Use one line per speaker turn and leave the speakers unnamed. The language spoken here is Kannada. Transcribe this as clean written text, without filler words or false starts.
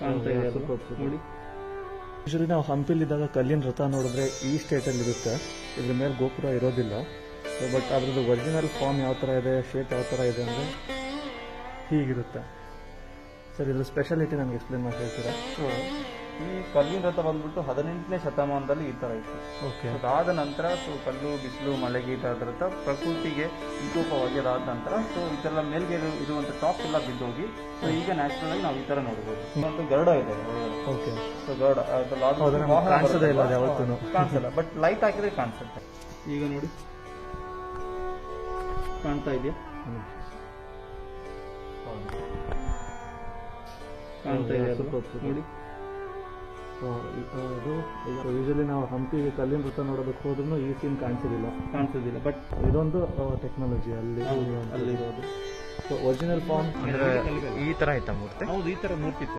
ಕಾಣ್ತಾ ಇದೆ ನೋಡಿ.
ಯೂಶಲಿ ನಾವು ಹಂಪಿಲಿದ್ದಾಗ ಕಲ್ಲಿನ ರಥ ನೋಡಿದ್ರೆ ಈ ಸ್ಟೇಟಲ್ಲಿ ಇರುತ್ತೆ, ಇದ್ರ ಮೇಲೆ ಗೋಪುರ ಇರೋದಿಲ್ಲ. ಬಟ್ ಅದ್ರದ್ದು ಒರಿಜಿನಲ್ ಫಾರ್ಮ್ ಯಾವ ಥರ ಇದೆ, ಶೇಪ್ ಯಾವ ಥರ ಇದೆ ಅಂದರೆ ಹೀಗಿರುತ್ತೆ. ಸರ್ ಇದ್ರ ಸ್ಪೆಷಾಲಿಟಿ ನನಗೆ ಎಕ್ಸ್ಪ್ಲೇನ್ ಮಾಡಿ ಹೇಳ್ತೀರಾ?
ಈ ಕಲ್ಲಿನ ರಥ ಬಂದ್ಬಿಟ್ಟು 18ನೇ ಶತಮಾನದಲ್ಲಿ ಈ ತರ ಇತ್ತು.
ಓಕೆ.
ಅದಾದ ನಂತರ ಕಲ್ಲು ಬಿಸಿಲು ಮಳೆಗೆ ಇದಾದ ರಥ ಪ್ರಕೃತಿಗೆ ವಿಕೋಪವಾಗಿ ಅದಾದ ನಂತರ ಇದೆಲ್ಲ ಮೇಲ್ಗೆ ಇರುವಂತ ಟಾಪ್ ಎಲ್ಲ ಬಿದ್ದೋಗಿ ಈಗ ನ್ಯಾಚುರಲ್ ಆಗಿ ನಾವು ಈ ತರ ನೋಡಬಹುದು. ಒಂದು ಗರುಡ ಇದೆ.
ಓಕೆ.
ಸೊ ಗರುಡ
ಕಾಣಿಸೋದೇ ಇಲ್ಲ ಯಾವತ್ತೂ,
ಕಾಣಿಸಲ್ಲ, ಬಟ್ ಲೈಟ್ ಹಾಕಿದ್ರೆ ಕಾಣಿಸುತ್ತೆ. ಈಗ ನೋಡಿ ಕಾಣ್ತಾ ಇದೆಯಾ? ಕಾಣ್ತಾ ಇದೆ ನೋಡಿ.
ಅದು ಯೂಶಲಿ ನಾವು ಹಂಪಿಗೆ ಕಲ್ಲಿನ ವೃತ್ತ ನೋಡೋದಕ್ಕೆ ಹೋದ್ರೂ ಈ ಸೀನ್
ಕಾಣಿಸೋದಿಲ್ಲ, ಬಟ್
ಇದೊಂದು ಟೆಕ್ನಾಲಜಿ ಅಲ್ಲಿರೋದು. ಒರಿಜಿನಲ್ ಫಾರ್ಮ್
ಈ ತರ ಆಯ್ತಾ ಮೂರ್ತಿ?
ಹೌದು, ಈ ತರ ಮೂರ್ತಿ.